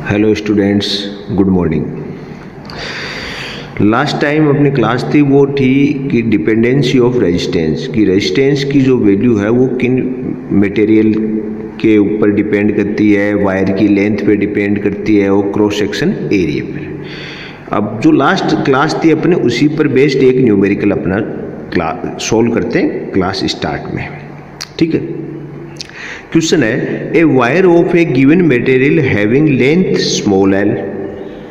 Hello students, good morning. Last time अपनी class थी वो थी कि डिपेंडेंसी ऑफ रेजिस्टेंस, की रेजिस्टेंस की जो वैल्यू है वो किन मटेरियल के ऊपर डिपेंड करती है, वायर की लेंथ पे डिपेंड करती है और क्रॉस सेक्शन एरिया पर। अब जो लास्ट क्लास थी अपने उसी पर बेस्ड एक न्यूमेरिकल अपना क्लास सोल्व करते हैं क्लास स्टार्ट में। ठीक है, क्वेश्चन है a wire of a given material having length small L,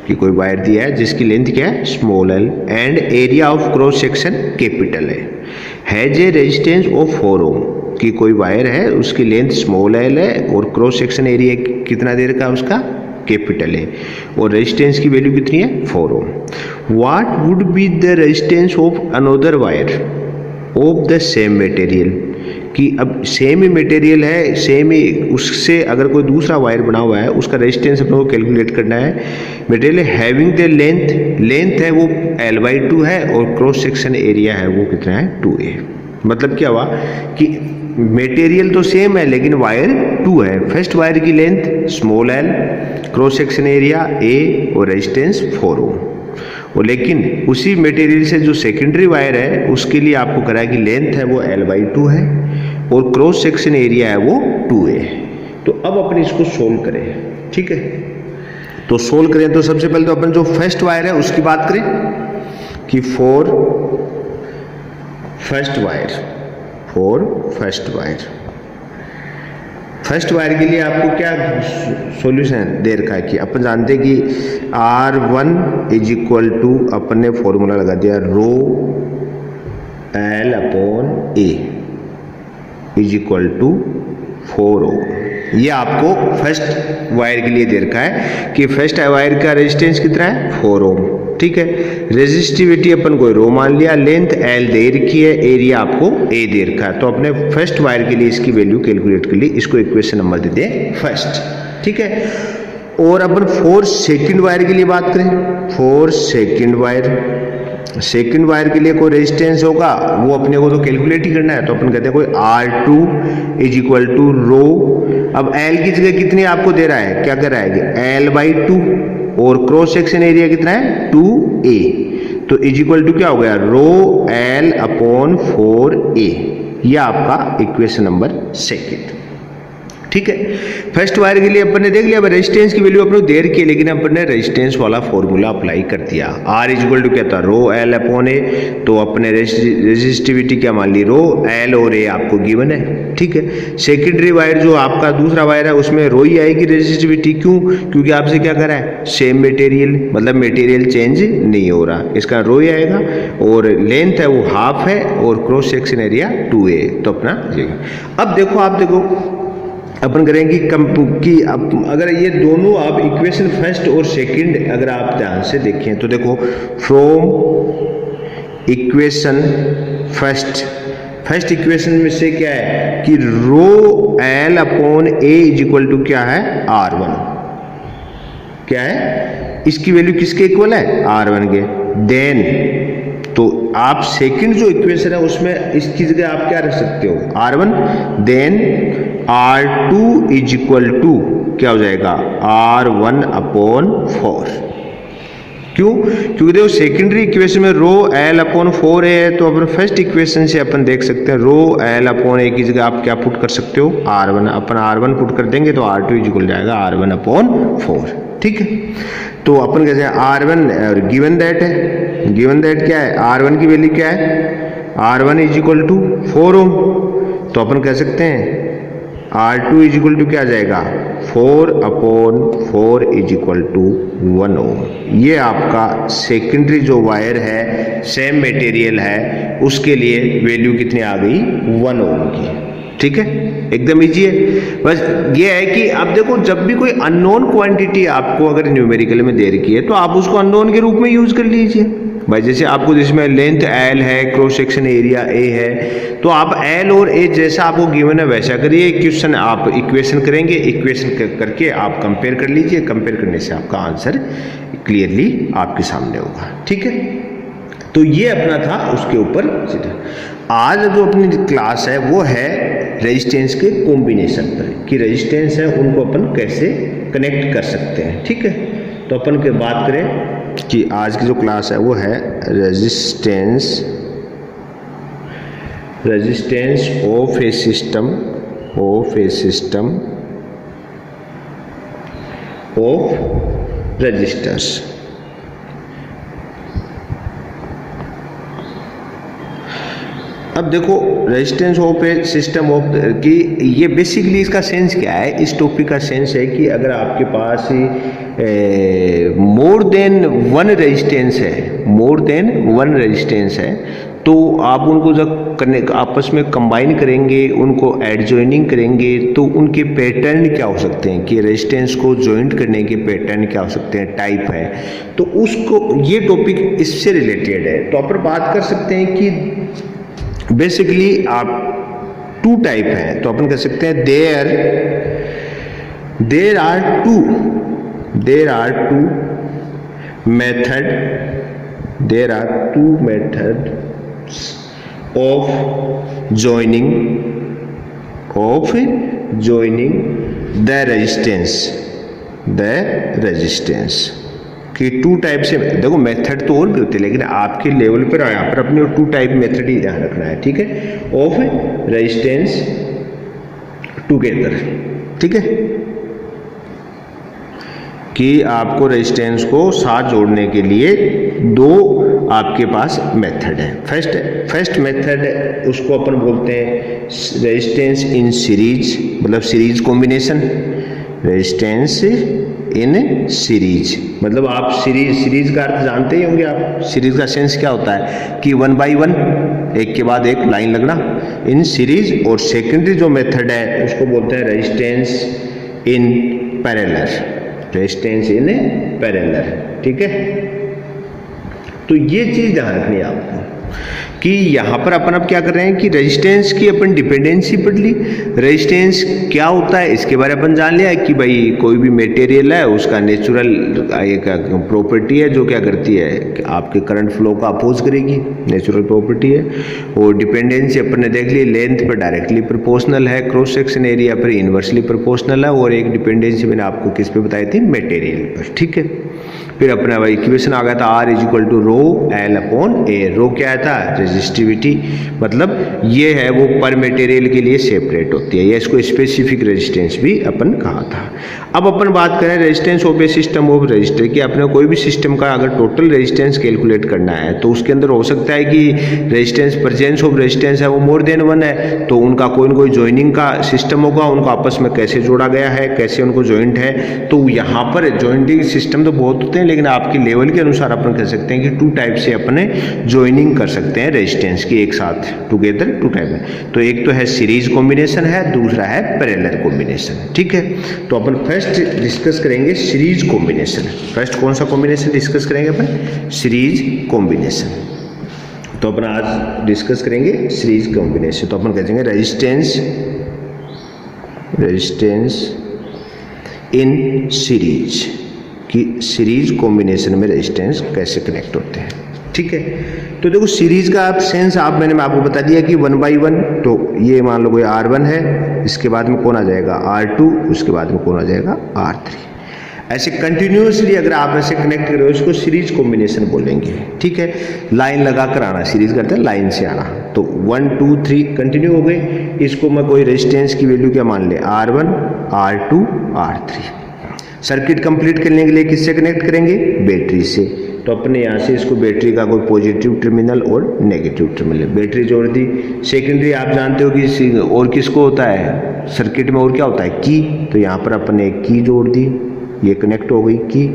कि कोई वायर दिया है जिसकी लेंथ क्या है small L and area of cross section capital है, has a resistance of 4 ohm, कि कोई वायर है उसकी लेंथ स्मॉल एल है और क्रॉस सेक्शन एरिया कितना देर का उसका कैपिटल है और रेजिस्टेंस की वैल्यू कितनी है 4 ohm. What would be the resistance of another wire of the same material, कि अब सेम ही मटेरियल है, सेम ही उससे अगर कोई दूसरा वायर बना हुआ है उसका रेजिस्टेंस अपने को कैलकुलेट करना है। मटेरियल हैविंग द लेंथ है वो L/2 है और क्रॉस सेक्शन एरिया है वो कितना है 2A। मतलब क्या हुआ कि मटेरियल तो सेम है लेकिन वायर 2 है। फर्स्ट वायर की length small L, cross section area A और रेजिस्टेंस 4 ओम। और लेकिन उसी मटेरियल से जो सेकेंडरी वायर है उसके लिए आपको करा है कि लेंथ है वो L/2 है और क्रॉस सेक्शन एरिया है वो 2A। तो अब अपन इसको सोल्व करें। ठीक है, तो सोल्व करें तो सबसे पहले तो अपन जो फर्स्ट वायर है उसकी बात करें कि फॉर फर्स्ट वायर के लिए आपको क्या सॉल्यूशन दे रखा है कि अपन जानते हैं कि R1 इज इक्वल टू, अपन ने फॉर्मूला लगा दिया रो L/A इज इक्वल टू 4 ओम। ये आपको फर्स्ट वायर के लिए दे रखा है कि फर्स्ट वायर का रेजिस्टेंस कितना है 4 ओम। ठीक है, रेजिस्टिविटी अपन को रो मान लिया, लेंथ L दे रखी है, एरिया आपको A दे रखा है। तो अपने फर्स्ट वायर के लिए इसकी वैल्यू कैलकुलेट कर ली, इसको इक्वेशन नंबर दे दें फर्स्ट। ठीक है, और अपन फॉर सेकंड वायर के लिए बात करें। फॉर सेकंड वायर के लिए कोई रेजिस्टेंस होगा वो अपने को तो कैलकुलेट ही करना है। तो अपन कहते हैं कोई R2 इज इक्वल टू रो, अब L की जगह कितनी आपको दे रहा है, क्या कर रहा है कि L/2 और क्रॉस सेक्शन एरिया कितना है 2A। तो इज इक्वल टू क्या हो गया रो L/4A। यह आपका इक्वेशन नंबर सेकंड। ठीक है, फर्स्ट वायर के लिए अपन ने देख लिया रेजिस्टेंस की वैल्यू अपन दे रखी है लेकिन अपन ने रेजिस्टेंस वाला फॉर्मूला अप्लाई कर दिया। R इज इक्वल टू क्या था रो L/A, तो अपने रेजिस्टिविटी क्या मान ली रो L और A आपको गिवन है। ठीक है, सेकेंडरी वायर जो आपका दूसरा वायर है उसमें रो ही आएगी रेजिस्टिविटी, क्यों, क्योंकि आपसे क्या करा है सेम मटेरियल, मतलब मटेरियल चेंज नहीं हो रहा, इसका रो ही आएगा और लेंथ है वो हाफ है और क्रॉस सेक्शन एरिया 2A। तो अपना अब देखो, आप देखो अपन करेंगे कि अगर ये दोनों आप इक्वेशन फर्स्ट और सेकंड अगर आप ध्यान से देखें तो देखो फ्रॉम इक्वेशन फर्स्ट इक्वेशन में से क्या है कि रो L/A इज इक्वल टू क्या है R1, क्या है इसकी वैल्यू किसके इक्वल है R1 के। देन तो आप सेकंड जो इक्वेशन है उसमें इसकी जगह आप क्या रख सकते हो R1, then R2 is equal to क्या हो जाएगा R1/4। क्यों, क्योंकि देखो सेकेंडरी इक्वेशन में रो L/4 है, तो अपन फर्स्ट इक्वेशन से अपन देख सकते हैं रो L/A की जगह आप क्या पुट कर सकते हो R1, अपन R1 पुट कर देंगे तो R2 इज इक्वल जाएगा R1/4। ठीक है, तो अपन कहते हैं R1 गिवन दैट है, गिवन दैट क्या है R1 की वैल्यू क्या है R1 इज इक्वल टू 4 ओम। तो अपन कह सकते हैं R2 इज इक्वल टू क्या आ जाएगा 4/4 इज इक्वल टू 1 ओम। ये आपका सेकेंडरी जो वायर है सेम मटेरियल है उसके लिए वैल्यू कितनी आ गई 1 ओम की। ठीक है, एकदम इजी है। बस ये है कि आप देखो जब भी कोई अननोन क्वांटिटी आपको अगर न्यूमेरिकल में दे रखी है तो आप उसको अननोन के रूप में यूज कर लीजिए। भाई जैसे आपको जिसमें लेंथ L है, क्रॉस सेक्शन एरिया A है, तो आप L और A जैसा आपको गिवन है वैसा करिए। क्वेश्चन आप इक्वेशन करेंगे, इक्वेशन करके आप कंपेयर कर लीजिए, कंपेयर करने से आपका आंसर क्लियरली आपके सामने होगा। ठीक है, तो ये अपना था उसके ऊपर। आज जो अपनी क्लास है वो है रेजिस्टेंस के कॉम्बिनेशन पर, कि रेजिस्टेंस है उनको अपन कैसे कनेक्ट कर सकते हैं। ठीक है, तो अपन के बात करें कि आज की जो क्लास है वो है resistance of a system of registers. अब देखो resistance of a system of की ये बेसिकली इसका सेंस क्या है, इस टॉपिक का सेंस है कि अगर आपके पास मोर देन वन रेजिस्टेंस है तो आप उनको जब आपस में कंबाइन करेंगे, उनको एडजॉइनिंग करेंगे तो उनके पैटर्न क्या हो सकते हैं, कि रेजिस्टेंस को जॉइंट करने के पैटर्न क्या हो सकते हैं, टाइप है। तो उसको ये टॉपिक इससे रिलेटेड है। तो अपन बात कर सकते हैं कि बेसिकली आप टू टाइप हैं, तो अपन कह सकते हैं there are two methods of joining the resistance कि टू टाइप से, देखो मेथड तो और भी होते हैं लेकिन आपके लेवल पर यहाँ पर अपने टू टाइप मेथड ही ध्यान रखना है। ठीक है, ऑफ रेजिस्टेंस टुगेदर। ठीक है, कि आपको रेजिस्टेंस को साथ जोड़ने के लिए दो आपके पास मेथड है। फर्स्ट मेथड उसको अपन बोलते हैं रेजिस्टेंस इन सीरीज, मतलब series combination. Resistance in series मतलब आप सीरीज का अर्थ जानते ही होंगे आप। सीरीज का सेंस क्या होता है कि 1 by 1 एक के बाद एक लाइन लगना इन सीरीज। और सेकेंडरी जो मेथड है उसको बोलते हैं रेजिस्टेंस इन पैरेलल। ठीक है, तो ये चीज ध्यान रखनी है आपको कि यहाँ पर अपन अब क्या कर रहे हैं कि रेजिस्टेंस की अपन डिपेंडेंसी पढ़ ली। रेजिस्टेंस क्या होता है इसके बारे में अपन जान लिया कि भाई कोई भी मटेरियल है उसका नेचुरल एक प्रॉपर्टी है जो क्या करती है कि आपके करंट फ्लो का अपोज करेगी, नेचुरल प्रॉपर्टी है। और डिपेंडेंसी अपन ने देख ली, लेंथ पर डायरेक्टली प्रोपोर्शनल है, क्रॉस सेक्शन एरिया पर इनवर्सली प्रोपोर्शनल है, और एक डिपेंडेंसी मैंने आपको किस पे बताई थी, मटेरियल पर। ठीक है, फिर अपना इक्वेशन आ गया था R = ρ L/A। रो क्या था, रेजिस्टिविटी, मतलब ये है वो पर मटेरियल के लिए सेपरेट होती है, ये इसको स्पेसिफिक रेजिस्टेंस भी अपन कहा था। अब अपन बात करें resistance of a system of register कि अपने कोई भी सिस्टम का अगर टोटल रेजिस्टेंस कैलकुलेट करना है तो उसके अंदर हो सकता है कि रेजिस्टेंस प्रेजेंस ऑफ रेजिस्टेंस है वो मोर देन 1 है, तो उनका कोई ना कोई ज्वाइनिंग का सिस्टम होगा, उनको आपस में कैसे जोड़ा गया है, कैसे उनको ज्वाइंट है। तो यहाँ पर ज्वाइंटिंग सिस्टम तो बहुत होते हैं लेकिन आपके लेवल के अनुसार अपन कह सकते हैं कि टू टाइप से अपने ज्वाइनिंग कर सकते हैं रेजिस्टेंस की एक साथ टुगेदर, टू टाइप है। तो एक तो है सीरीज कॉम्बिनेशन है, दूसरा है पैरेलल कॉम्बिनेशन। ठीक है, तो अपन फर्स्ट डिस्कस करेंगे सीरीज कॉम्बिनेशन। फर्स्ट कौन सा कॉम्बिनेशन डिस्कस करेंगे अपन, सीरीज कॉम्बिनेशन। तो अपन आज डिस्कस करेंगे सीरीज कॉम्बिनेशन। तो अपन कहेंगे रेजिस्टेंस इन सीरीज कि सीरीज कॉम्बिनेशन में रेजिस्टेंस कैसे कनेक्ट होते हैं। ठीक है, तो देखो सीरीज का आप सेंस मैंने आपको बता दिया कि 1 by 1, तो ये मान लो कोई R1 है, इसके बाद में कौन आ जाएगा R2, उसके बाद में कौन आ जाएगा R3। ऐसे कंटिन्यूसली अगर आप ऐसे कनेक्ट करो इसको सीरीज कॉम्बिनेशन बोलेंगे। ठीक है, लाइन लगा कर आना, सीरीज करते हैं लाइन से आना, तो 1 2 3 कंटिन्यू हो गए। इसको मैं कोई रेजिस्टेंस की वैल्यू क्या मान ले, R1 R2 R3। Circuit complete करने के लिए किससे कनेक्ट करेंगे, बैटरी से। तो अपने यहाँ से इसको बैटरी का कोई पॉजिटिव टर्मिनल और नेगेटिव टर्मिनल, बैटरी जोड़ दी। सेकेंडरी आप जानते हो कि और किसको होता है सर्किट में, और क्या होता है, की। तो यहाँ पर अपने एक की जोड़ दी, ये कनेक्ट हो गई की।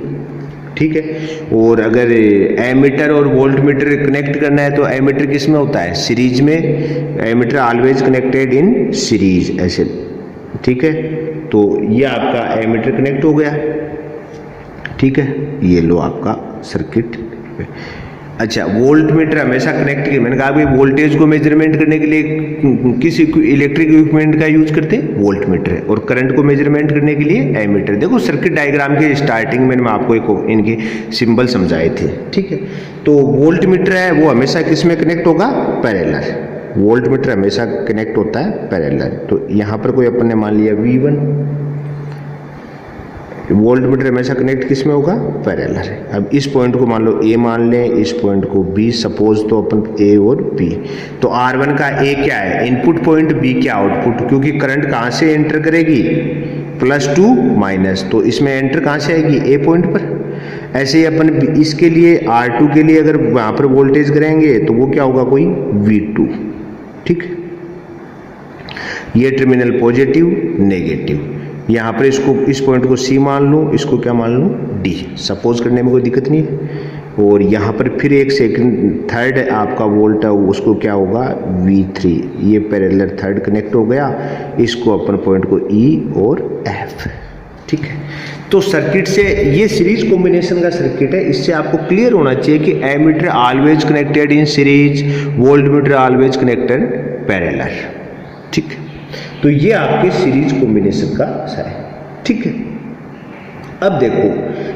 ठीक है, और अगर एमीटर और वोल्टमीटर कनेक्ट करना है तो एमीटर किस में होता है, सीरीज में। Ammeter always connected in series ऐसे। ठीक है, तो ये आपका एमीटर कनेक्ट हो गया। ठीक है, ये लो आपका सर्किट। अच्छा, वोल्टमीटर हमेशा कनेक्ट किया, मैंने कहा कि वोल्टेज को मेजरमेंट करने के लिए किस इलेक्ट्रिक इक्विपमेंट का यूज करते हैं, वोल्टमीटर, और करंट को मेजरमेंट करने के लिए एमीटर। देखो सर्किट डायग्राम के स्टार्टिंग में मैं आपको एक इनके सिंबल समझाए थे। ठीक है, तो वोल्टमीटर है वो हमेशा किस में कनेक्ट होगा, पैरेलल। वोल्ट मीटर हमेशा कनेक्ट होता है पैरेलल। तो यहाँ पर कोई अपन ने मान लिया V1, वोल्ट मीटर हमेशा कनेक्ट किस में होगा, पैरेलल। अब इस पॉइंट को मान लो A मान लें, इस पॉइंट को B, सपोज तो अपन A और B। तो R1 का A क्या है, इनपुट पॉइंट, B क्या आउटपुट, क्योंकि करंट कहाँ से एंटर करेगी, +2 माइनस, तो इसमें एंटर कहाँ से आएगी, A पॉइंट पर। ऐसे ही अपन इसके लिए R2 के लिए अगर वहाँ पर वोल्टेज करेंगे तो वो क्या होगा, कोई V2, ठीक। ये टर्मिनल पॉजिटिव नेगेटिव, यहाँ पर इसको, इस पॉइंट को C मान लूँ, इसको क्या मान लूँ, D, सपोज करने में कोई दिक्कत नहीं है। और यहाँ पर फिर एक सेकंड थर्ड आपका वोल्ट है, उसको क्या होगा, V3, ये पैरेलल थर्ड कनेक्ट हो गया, इसको अपन पॉइंट को E और F, ठीक है। तो सर्किट से, ये सीरीज कॉम्बिनेशन का सर्किट है, इससे आपको क्लियर होना चाहिए कि ammeter always connected in series, volt meter always connected parallel, ठीक। तो ये आपके सीरीज कॉम्बिनेशन का है, ठीक है। अब देखो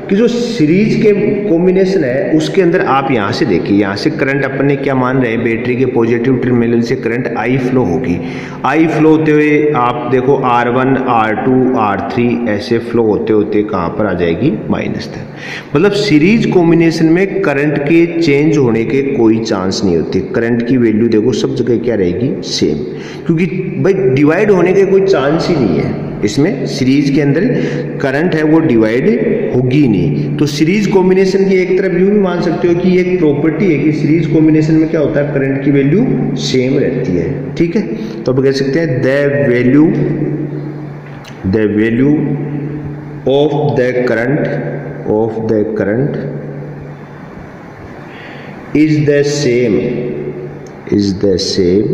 कि जो सीरीज के कॉम्बिनेशन है उसके अंदर आप यहाँ से देखिए, यहाँ से करंट अपन ने क्या मान रहे हैं, बैटरी के पॉजिटिव टर्मिनल से करंट I फ्लो होगी। I फ्लो होते हुए आप देखो R1, R2, R3 ऐसे फ्लो होते होते कहाँ पर आ जाएगी, माइनस तक। मतलब सीरीज कॉम्बिनेशन में करंट के चेंज होने के कोई चांस नहीं होते, करंट की वैल्यू देखो सब जगह क्या रहेगी, सेम, क्योंकि भाई डिवाइड होने के कोई चांस ही नहीं है इसमें। सीरीज के अंदर करंट है वो डिवाइड होगी नहीं। तो सीरीज कॉम्बिनेशन की एक तरफ यूं भी मान सकते हो कि एक प्रॉपर्टी है कि सीरीज कॉम्बिनेशन में क्या होता है, करंट की वैल्यू सेम रहती है, ठीक है। तो अब कह सकते हैं the value of the current is the same,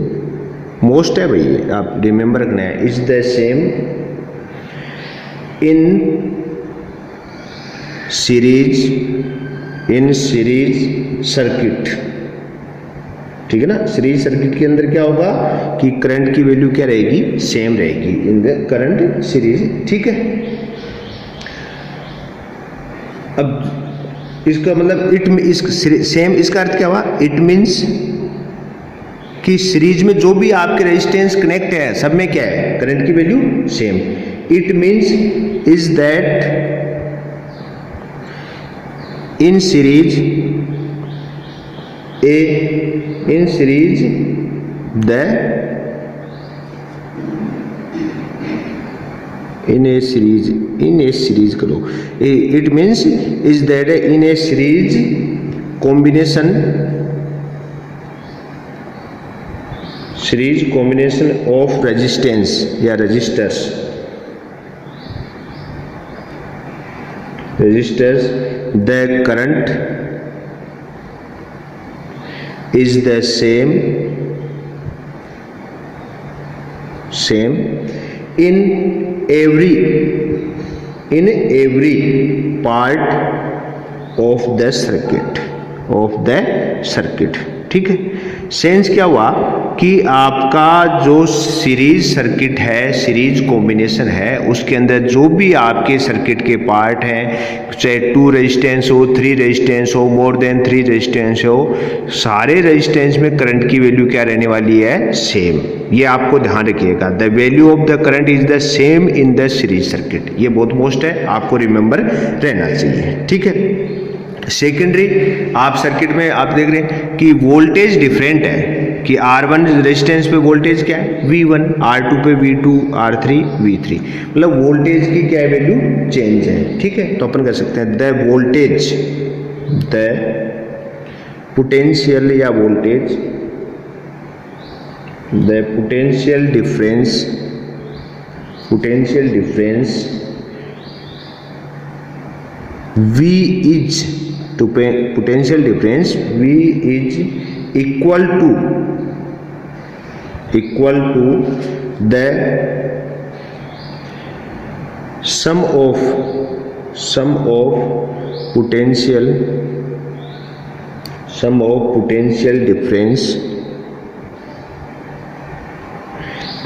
most है भाई, आप रिमेंबर रखना है, is the same in series circuit, ठीक है ना। सीरीज सर्किट के अंदर क्या होगा कि करंट की वैल्यू क्या रहेगी, सेम रहेगी इन द करंट सीरीज, ठीक है। अब इसका मतलब सेम, इसका अर्थ क्या हुआ, इट मीन्स कि सीरीज में जो भी आपके रेजिस्टेंस कनेक्ट है सब में क्या है, करंट की value same. It means is that in series करो, it means is that in a series combination of resistance या registers the current is the same in every part of the circuit, ठीक है। Sense क्या हुआ कि आपका जो series circuit है, सीरीज कॉम्बिनेशन है, उसके अंदर जो भी आपके सर्किट के पार्ट हैं, चाहे 2 रेजिस्टेंस हो, 3 रेजिस्टेंस हो, मोर देन 3 रेजिस्टेंस हो, सारे रेजिस्टेंस में करंट की वैल्यू क्या रहने वाली है, सेम। ये आपको ध्यान रखिएगा, the value of the current is the same in the series circuit, ये बहुत मोस्ट है, आपको रिमेंबर रहना चाहिए, ठीक है। सेकेंडरी आप सर्किट में आप देख रहे हैं कि वोल्टेज डिफरेंट है, कि R1 रेजिस्टेंस पे वोल्टेज क्या है, V1, R2 पे V2, R3 V3, मतलब वोल्टेज की क्या वैल्यू चेंज है, ठीक है। तो अपन कह सकते हैं द पोटेंशियल या voltage, the potential difference V is to potential difference V is equal to the sum of potential difference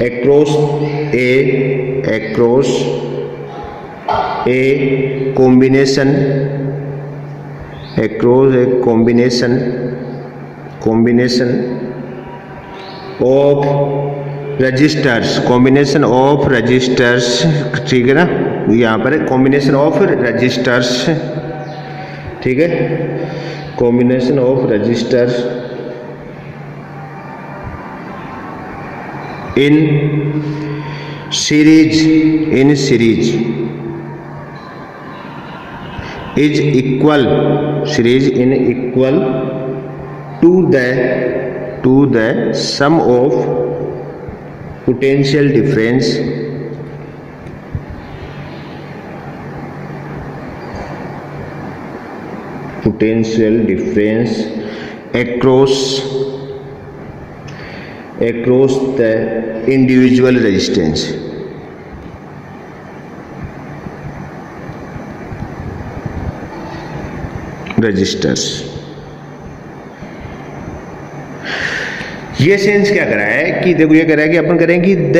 across a combination of registers, combination of registers, ठीक है ना, यहाँ पर कॉम्बिनेशन ऑफ रजिस्टर्स, ठीक है, combination of registers in series is equal, series in equal to the sum of potential difference across the individual resistance. Registers, ये sense क्या करा है कि देखो ये कह रहा है कि अपन करें कि the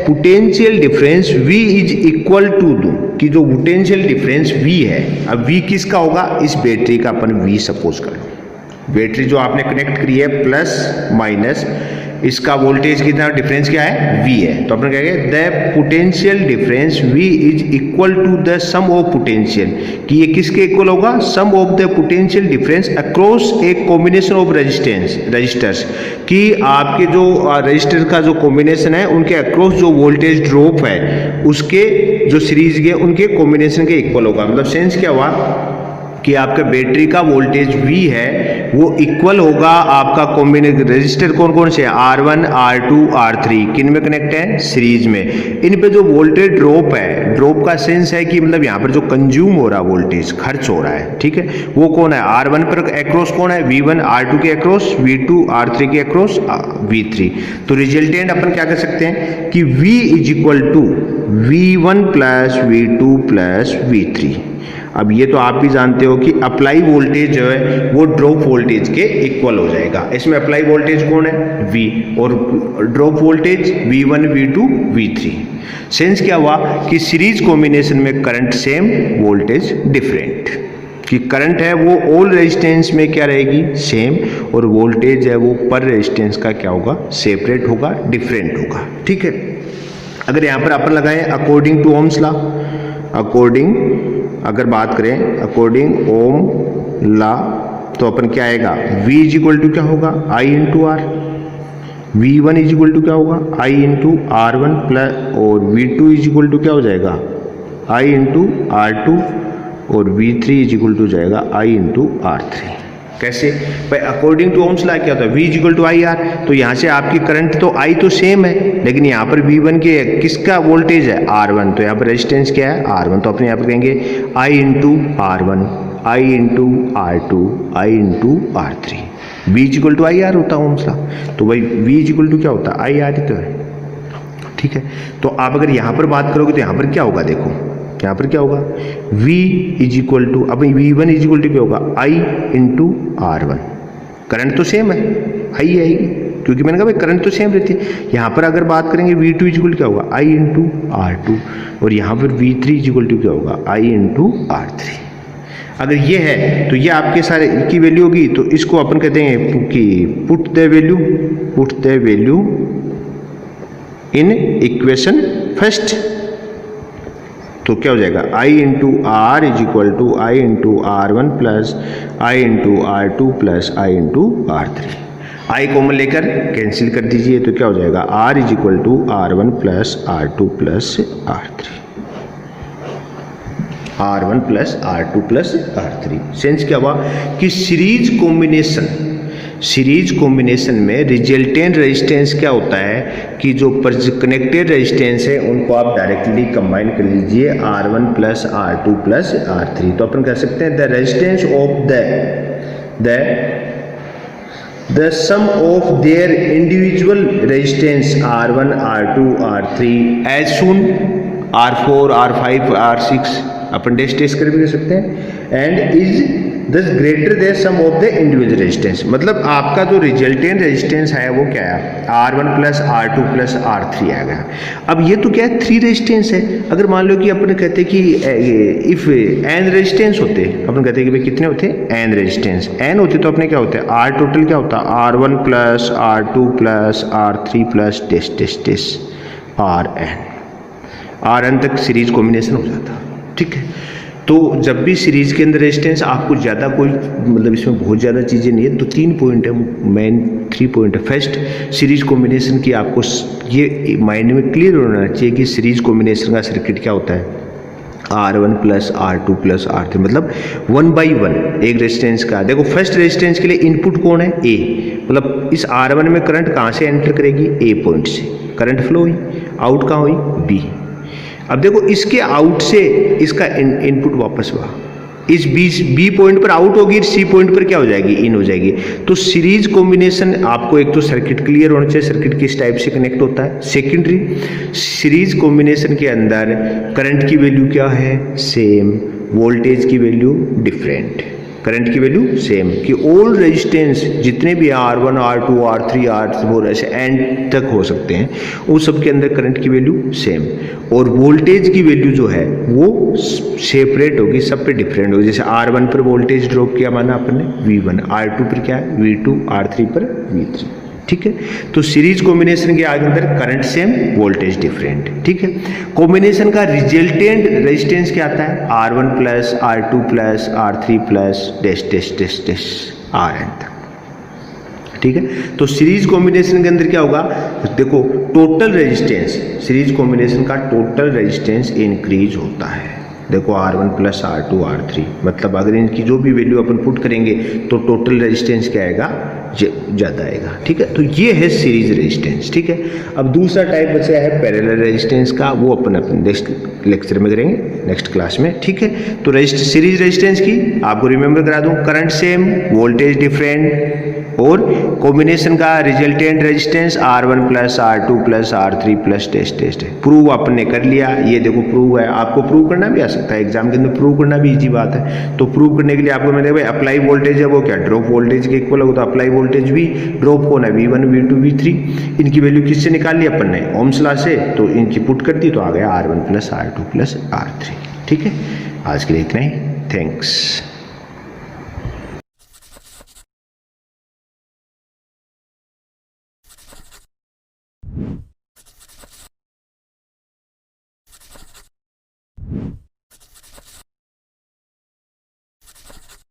potential difference V is equal to दो, कि जो पोटेंशियल डिफरेंस V है, अब V किसका होगा, इस बैटरी का अपन V सपोज कर लो, बैटरी जो आपने कनेक्ट करी है प्लस माइनस, इसका वोल्टेज कितना डिफरेंस क्या है, V है, तो अपन कहेंगे the potential difference V is equal to the sum of potential, कि ये किसके इक्वल होगा, sum of the potential difference across a combination of resistors, कि आपके जो रजिस्टर का जो कॉम्बिनेशन है उनके अक्रॉस जो वोल्टेज ड्रॉप है उसके जो सीरीज के उनके कॉम्बिनेशन के इक्वल होगा। मतलब सेंस क्या हुआ कि आपका बैटरी का वोल्टेज V है वो इक्वल होगा आपका कॉम्बिनेशन, रजिस्टर कौन कौन से है, R1, R2, R3, किन में कनेक्ट है, सीरीज में, इन पे जो वोल्टेज ड्रॉप है, ड्रॉप का सेंस है कि मतलब यहाँ पर जो कंज्यूम हो रहा है वोल्टेज, खर्च हो रहा है, ठीक है, वो कौन है, R1 पर अक्रॉस कौन है, V1, R2 के अक्रॉस V2, R3 के अक्रॉस V3। तो रिजल्टेंट अपन क्या कर सकते हैं कि V is equal to V1 plus V2 plus V3। अब ये तो आप भी जानते हो कि अप्लाई वोल्टेज जो है वो ड्रॉप वोल्टेज के इक्वल हो जाएगा। इसमें अप्लाई वोल्टेज कौन है, V, और drop voltage V1, V2, V3। Sense क्या हुआ कि सीरीज कॉम्बिनेशन में करंट सेम, वोल्टेज डिफरेंट, कि करंट है वो ऑल रेजिस्टेंस में क्या रहेगी, सेम, और वोल्टेज है वो पर रेजिस्टेंस का क्या होगा, सेपरेट होगा, डिफरेंट होगा, ठीक है। अगर यहाँ पर अपन लगाएं अकॉर्डिंग टू ओम्स लॉ, अगर बात करें अकॉर्डिंग ओम लॉ, तो अपन क्या आएगा, V इज इक्वल टू क्या होगा, I into R, V1 is equal to क्या होगा, I इंटू R1 प्लस, और V2 इज इक्वल टू क्या हो जाएगा, I इंटू R2, और V3 इज इक्वल टू जाएगा I इंटू R3। कैसे भाई, अकॉर्डिंग टू ओम्स लॉ क्या होता है, V is equal to I R, तो यहाँ से आपकी करंट तो I तो सेम है, लेकिन यहाँ पर V1 के किसका वोल्टेज है, R1, तो यहाँ पर रेजिस्टेंस क्या है, R1, तो अपने यहाँ पर कहेंगे I into R1, I into R2, I into R3। V is equal to I R होता है ओम्स लॉ, तो भाई V इज इक्वल टू क्या होता है, आई आर ही तो है, ठीक है। तो आप अगर यहाँ पर बात करोगे तो यहाँ पर क्या होगा, देखो यहाँ पर क्या होगा, V इज इक्वल टू, अब V1 इज इक्वल टू क्या होगा, I इंटू R1, करंट तो सेम है, I आएगी, क्योंकि मैंने कहा भाई करंट तो सेम रहती है। यहाँ पर अगर बात करेंगे V2 इज इक्वल क्या होगा, I इंटू R2, और यहाँ पर V3 इज इक्वल टू क्या होगा, I इंटू R3। अगर ये है तो ये आपके सारे की वैल्यू होगी, तो इसको अपन कहते हैं कि put the value in equation first, तो क्या हो जाएगा, I into R is equal to I into R1 plus I into R2 plus I into R3। I common लेकर कैंसिल कर दीजिए, तो क्या हो जाएगा, R is equal to R1 plus R2 plus R3, R1 plus R2 plus R3। Sense क्या हुआ कि सीरीज कॉम्बिनेशन में रिजल्टेंट रेजिस्टेंस क्या होता है कि जो कनेक्टेड रेजिस्टेंस है उनको आप डायरेक्टली कंबाइन कर लीजिए, R1 plus R2 plus R3। तो अपन कह सकते हैं the resistance of the sum of their individual resistance R1, R2, R3 as soon R4, R5, R6, अपन टेस्ट कर भी कर सकते हैं, and is thus greater than sum of the individual resistance, मतलब आपका जो रिजल्टेंट रेजिस्टेंस है वो क्या है, R1 plus R2 plus R3 आएगा। अब ये तो क्या है, 3 रेजिस्टेंस है। अगर मान लो कि अपन कहते कि इफ n रेजिस्टेंस होते, अपन कहते कि भाई कितने होते, n रेजिस्टेंस, n होते तो अपने क्या होते हैं, R टोटल क्या होता है, R1 plus R2 plus R3 plus test Rn तक सीरीज कॉम्बिनेशन हो जाता, ठीक है। तो जब भी सीरीज के अंदर रेजिस्टेंस आपको ज़्यादा कोई मतलब इसमें बहुत ज़्यादा चीज़ें नहीं है, तो 3 पॉइंट है, मेन 3 पॉइंट है। फर्स्ट, सीरीज कॉम्बिनेशन की आपको ये माइंड में क्लियर होना चाहिए कि सीरीज कॉम्बिनेशन का सर्किट क्या होता है, R1 plus R2 plus R3, मतलब 1 बाई 1 एक रेजिस्टेंस का। देखो फर्स्ट रेजिस्टेंस के लिए इनपुट कौन है, A, मतलब इस R1 में करंट कहाँ से एंटर करेगी, A पॉइंट से करंट फ्लो हुई, आउट कहाँ हुई, B। अब देखो इसके आउट से इसका इनपुट वापस हुआ, इस बी पॉइंट पर आउट होगी, सी पॉइंट पर क्या हो जाएगी, इन हो जाएगी। तो सीरीज कॉम्बिनेशन आपको एक तो सर्किट क्लियर होना चाहिए, सर्किट किस टाइप से कनेक्ट होता है। सेकेंडरी, सीरीज कॉम्बिनेशन के अंदर करंट की वैल्यू क्या है, सेम, वोल्टेज की वैल्यू डिफरेंट, करंट की वैल्यू सेम, कि ऑल रेजिस्टेंस जितने भी R1 R2 R3 R4 ऐसे एंड तक हो सकते हैं, उन सब के अंदर करंट की वैल्यू सेम, और वोल्टेज की वैल्यू जो है वो सेपरेट होगी, सब पे डिफरेंट होगी। जैसे R1 पर वोल्टेज ड्रॉप किया माना अपन ने V1, R2 पर क्या है V2, R3 पर V3, ठीक है। तो सीरीज कॉम्बिनेशन के अंदर करंट सेम, वोल्टेज डिफरेंट, ठीक है। कॉम्बिनेशन का रिजल्टेंट रेजिस्टेंस क्या आता है, R1 plus R2 plus R3 plus Rn तक, ठीक है। तो सीरीज कॉम्बिनेशन के अंदर क्या होगा, देखो टोटल रेजिस्टेंस, सीरीज कॉम्बिनेशन का टोटल रेजिस्टेंस इंक्रीज होता है। देखो R1 प्लस R2 R3, मतलब अगर इनकी जो भी वैल्यू अपन पुट करेंगे तो टोटल रेजिस्टेंस क्या आएगा, ज़्यादा आएगा, ठीक है। तो ये है सीरीज रेजिस्टेंस, ठीक है। अब दूसरा टाइप बचा है पैरेलल रेजिस्टेंस का, वो अपन नेक्स्ट लेक्चर में करेंगे, नेक्स्ट क्लास में, ठीक है। तो सीरीज रेजिस्टेंस की आपको रिमेंबर करा दूं, करंट सेम, वोल्टेज डिफरेंट, और कॉम्बिनेशन का resultant resistance R1 plus R2 plus R3 plus test. Prove आपने ने कर लिया, ये देखो प्रूव है, आपको प्रूव करना भी आ सकता है एग्जाम के अंदर, प्रूव करना भी इजी बात है। तो प्रूव करने के लिए आपको मैंने भाई अप्लाई वोल्टेज है वो क्या, ड्रॉप वोल्टेज के इक्वल होगा, तो अप्लाई वोल्टेज भी, ड्रॉप कौन है V1 V2 V3, इनकी वैल्यू किससे निकाल ली अपन ने, ओम्स लॉ से, तो इनकी पुट कर दी तो आ गया R1 plus R2 plus R3, ठीक है। आज के लिए इतना ही, थैंक्स।